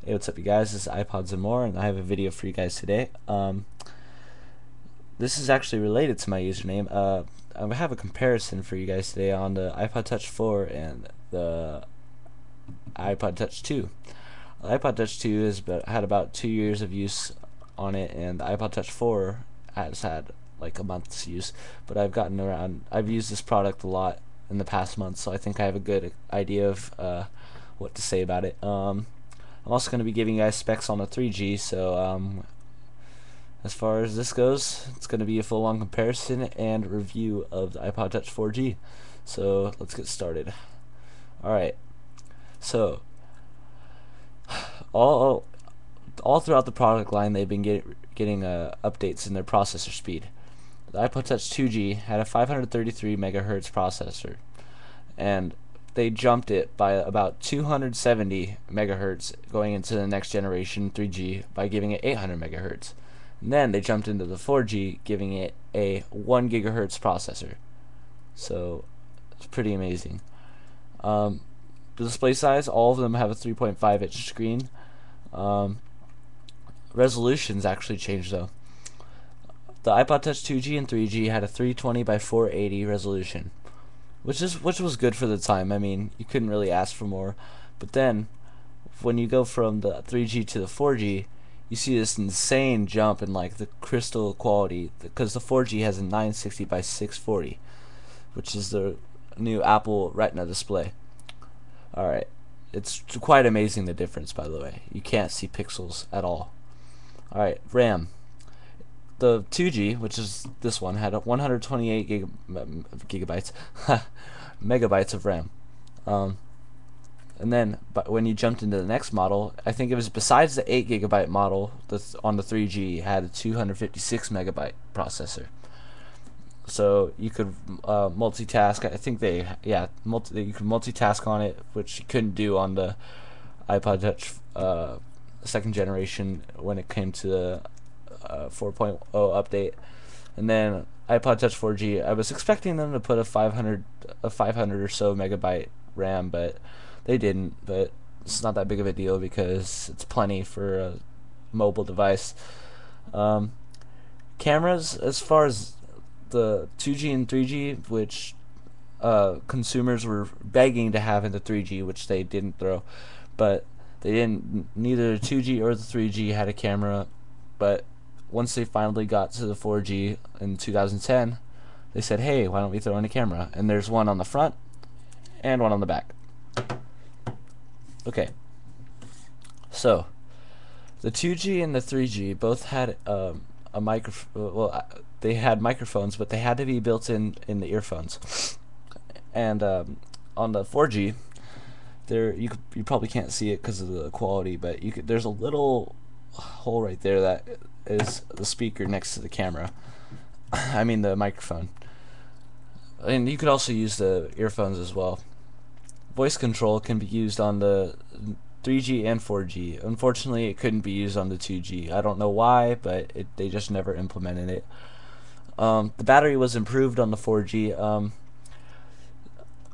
Hey, what's up, you guys? This is iPodznMore, and I have a video for you guys today. This is actually related to my username. I have a comparison for you guys today on the iPod Touch 4 and the iPod Touch 2. The iPod Touch 2 had about 2 years of use on it, and the iPod Touch 4 has had like a month's use. But I've used this product a lot in the past month, so I think I have a good idea of what to say about it. I'm also going to be giving you guys specs on the 3G, so as far as this goes, it's going to be a full-on comparison and review of the iPod Touch 4G. So let's get started. Alright, so all throughout the product line, they've been getting updates in their processor speed. The iPod Touch 2G had a 533 megahertz processor, and they jumped it by about 270 megahertz going into the next generation 3G by giving it 800 megahertz. And then they jumped into the 4G, giving it a 1 gigahertz processor. So it's pretty amazing. The display size, all of them have a 3.5 inch screen. Resolutions actually changed though. The iPod Touch 2G and 3G had a 320 by 480 resolution, which was good for the time. I mean, you couldn't really ask for more. But then, when you go from the 3G to the 4G, you see this insane jump in like the crystal quality, because the 4G has a 960 by 640, which is the new Apple Retina display. Alright, it's quite amazing, the difference, by the way. You can't see pixels at all. Alright, RAM. The 2G, which is this one, had a 128 gigabytes megabytes of RAM. And then, but when you jumped into the next model, I think it was besides the 8 gigabyte model that's on the 3G, had a 256 megabyte processor. So you could multitask. I think you could multitask on it, which you couldn't do on the iPod Touch second generation when it came to the 4.0 update. And then iPod Touch 4G, I was expecting them to put a 500 or so megabyte RAM, but they didn't. But it's not that big of a deal because it's plenty for a mobile device. Cameras, as far as the 2G and 3G, which consumers were begging to have in the 3G, which they didn't throw, but neither the 2G or the 3G had a camera. But once they finally got to the 4G in 2010, they said, hey, why don't we throw in a camera? And there's one on the front and one on the back. Okay, so the 2G and the 3G both had a microphone. Well, they had microphones, but they had to be built in the earphones. And on the 4G, you probably can't see it because of the quality, but there's a little hole right there that is the speaker next to the camera. I mean the microphone. And you could also use the earphones as well. Voice control can be used on the 3G and 4G. Unfortunately, it couldn't be used on the 2G. I don't know why, but they just never implemented it. The battery was improved on the 4G.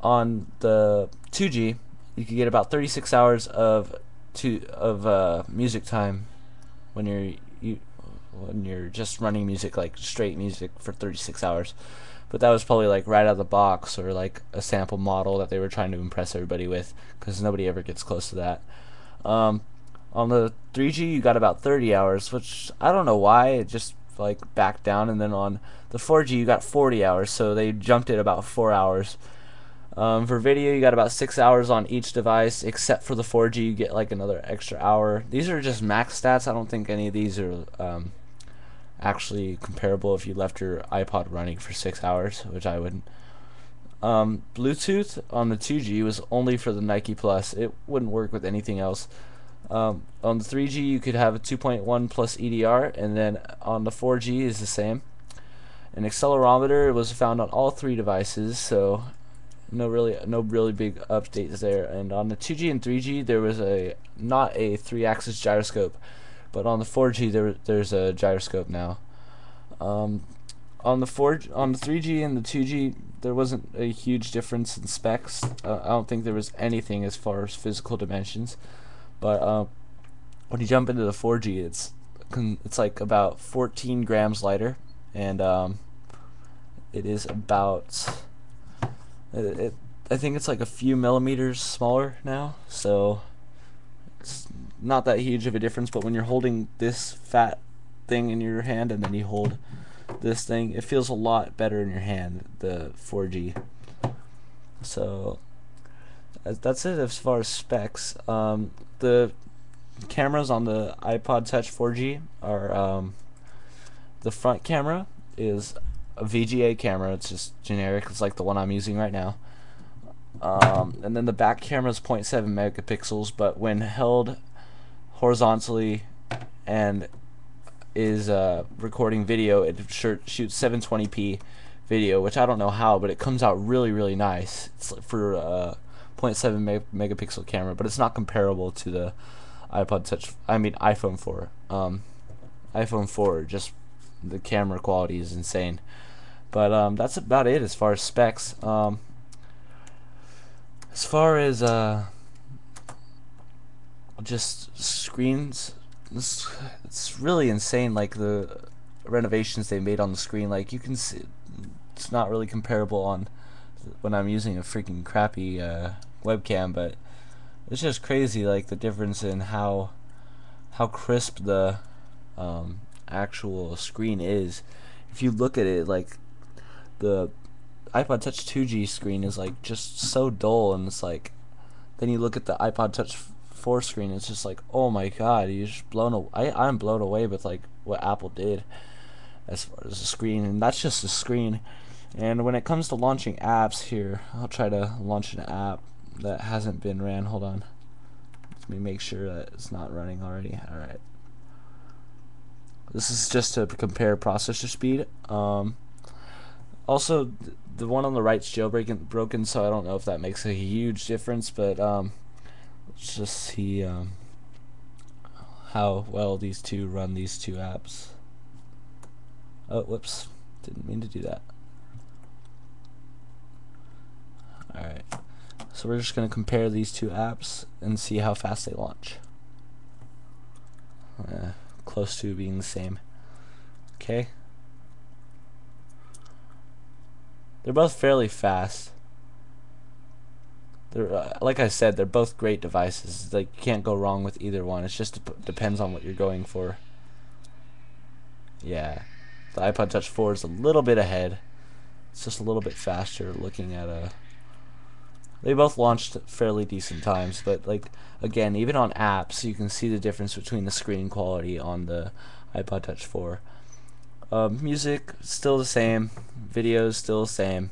On the 2G, you could get about 36 hours of music time when you're just running music, like straight music, for 36 hours. But that was probably like right out of the box, or like a sample model that they were trying to impress everybody with, because nobody ever gets close to that. On the 3G, you got about 30 hours, which I don't know why, it just like backed down. And then on the 4G, you got 40 hours, so they jumped it about 4 hours. For video, you got about 6 hours on each device, except for the 4G, you get like another extra hour. These are just max stats. I don't think any of these are actually comparable if you left your iPod running for 6 hours, which I wouldn't. Bluetooth on the 2G was only for the Nike Plus. It wouldn't work with anything else. On the 3G, you could have a 2.1 plus EDR, and then on the 4G is the same. An accelerometer was found on all three devices, so no really big updates there. And on the 2G and 3G, there was not a 3-axis gyroscope, but on the 4G there's a gyroscope now. On the 3G and the 2G, there wasn't a huge difference in specs. I don't think there was anything as far as physical dimensions, but when you jump into the 4G, it's like about 14 grams lighter, and it is about it, I think it's like a few millimeters smaller now, so it's not that huge of a difference. But when you're holding this fat thing in your hand and then you hold this thing, it feels a lot better in your hand, the 4G. So that's it as far as specs. The cameras on the iPod Touch 4G are the front camera is a VGA camera. It's just generic. It's like the one I'm using right now. And then the back camera is 0.7 megapixels, but when held horizontally and is recording video, it shoots 720p video, which I don't know how, but it comes out really, really nice. It's for a 0.7 megapixel camera, but it's not comparable to the iPhone 4. iPhone 4, just the camera quality is insane. But that's about it as far as specs. As far as just screens, it's really insane. Like the renovations they made on the screen, like you can see, it's not really comparable on when I'm using a freaking crappy webcam, but it's just crazy, like the difference in how crisp the actual screen is. If you look at it, like the iPod Touch 2G screen is like just so dull, and it's like then you look at the iPod Touch 4 screen, it's just like, oh my god, you're just blown away. I'm blown away with like what Apple did as far as the screen, and that's just the screen. And when it comes to launching apps, here I'll try to launch an app that hasn't been ran. Hold on, let me make sure that it's not running already. Alright, this is just to compare processor speed. Also, the one on the right's jailbroken, so I don't know if that makes a huge difference, but let's just see how well these two run these two apps. Oh, whoops, didn't mean to do that. Alright, so we're just going to compare these two apps and see how fast they launch. Close to being the same. Okay. They're both fairly fast. They're like I said, they're both great devices. Like, you can't go wrong with either one. It just depends on what you're going for. Yeah, the iPod Touch 4 is a little bit ahead. It's just a little bit faster. Looking at they both launched at fairly decent times, but like again, even on apps, you can see the difference between the screen quality on the iPod Touch 4. Music still the same, videos still the same,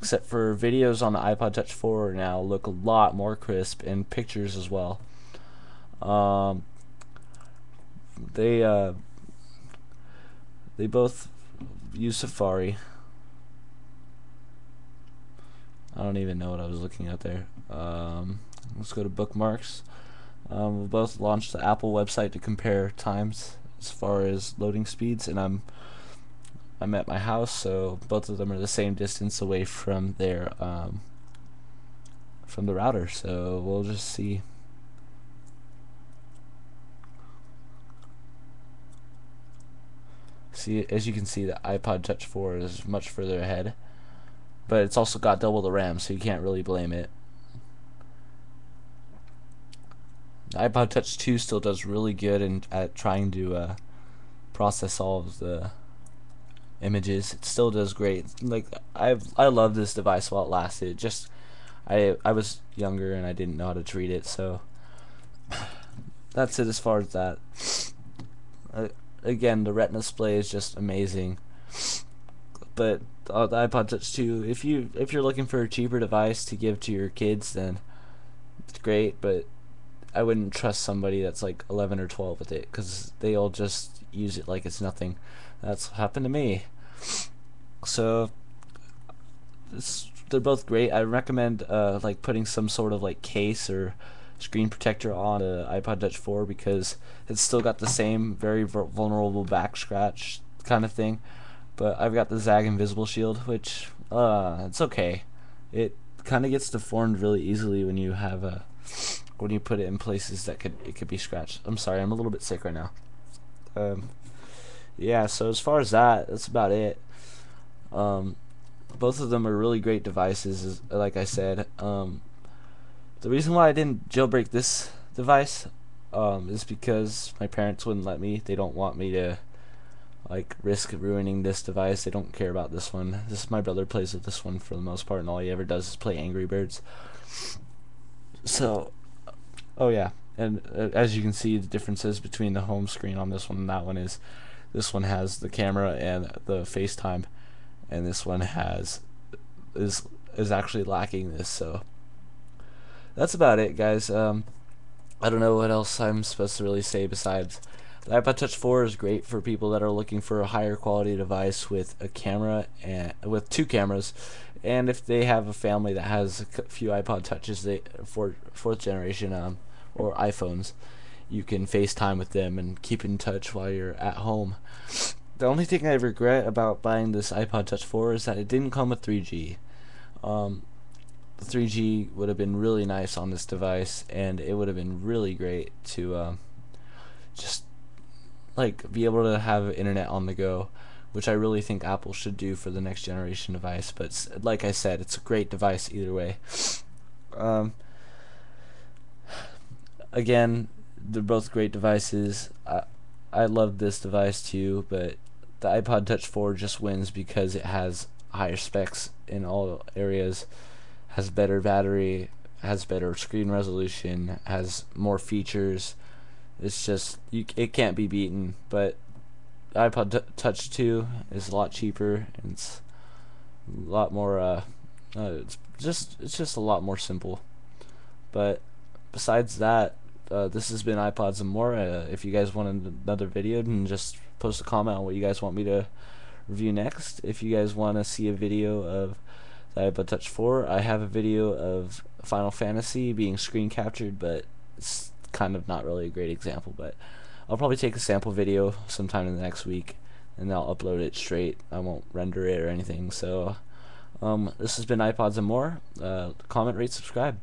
except for videos on the iPod Touch 4 now look a lot more crisp, and pictures as well. They both use Safari. I don't even know what I was looking at there. Let's go to bookmarks. We both launched the Apple website to compare times as far as loading speeds, and I'm at my house, so both of them are the same distance away from their from the router. So we'll just see. See, as you can see, the iPod Touch 4 is much further ahead, but it's also got double the RAM, so you can't really blame it. The iPod Touch 2 still does really good at trying to process all of the images. It still does great. Like, I love this device while it lasted. Just I was younger and I didn't know how to treat it, so that's it as far as that. Again, the retina display is just amazing. But the iPod Touch 2, if you're looking for a cheaper device to give to your kids, then it's great, but I wouldn't trust somebody that's like 11 or 12 with it, because they'll just use it like it's nothing. That's happened to me. So they're both great. I recommend like putting some sort of like case or screen protector on the iPod Touch 4, because it's still got the same very vulnerable back scratch kind of thing, but I've got the Zag Invisible Shield, which it's okay. It kind of gets deformed really easily when you have when you put it in places that it could be scratched. I'm sorry, I'm a little bit sick right now. Yeah, so as far as that's about it. Both of them are really great devices, like I said. The reason why I didn't jailbreak this device is because my parents wouldn't let me. They don't want me to like risk ruining this device. They don't care about this one. My brother plays with this one for the most part, and all he ever does is play Angry Birds. So, oh yeah, and as you can see, the differences between the home screen on this one and that one is this one has the camera and the FaceTime, and this one is actually lacking this. So that's about it, guys. I don't know what else I'm supposed to really say besides the iPod Touch 4 is great for people that are looking for a higher quality device with a camera and with 2 cameras, and if they have a family that has a few iPod Touches, fourth generation or iPhones, you can FaceTime with them and keep in touch while you're at home. The only thing I regret about buying this iPod Touch 4 is that it didn't come with 3G. The 3G would have been really nice on this device, and it would have been really great to just like be able to have internet on the go, which I really think Apple should do for the next generation device. But like I said, it's a great device either way. Again, they're both great devices. I love this device too, but the iPod Touch 4 just wins because it has higher specs in all areas, has better battery, has better screen resolution, has more features. It's just it can't be beaten. But iPod Touch 2 is a lot cheaper, and it's a lot more it's just a lot more simple. But besides that, this has been iPodznMore. If you guys want another video, then just post a comment on what you guys want me to review next. If you guys want to see a video of the iPod Touch 4, I have a video of Final Fantasy being screen captured, but it's kind of not really a great example. But I'll probably take a sample video sometime in the next week, and I'll upload it straight. I won't render it or anything. So this has been iPodznMore. Comment, rate, subscribe.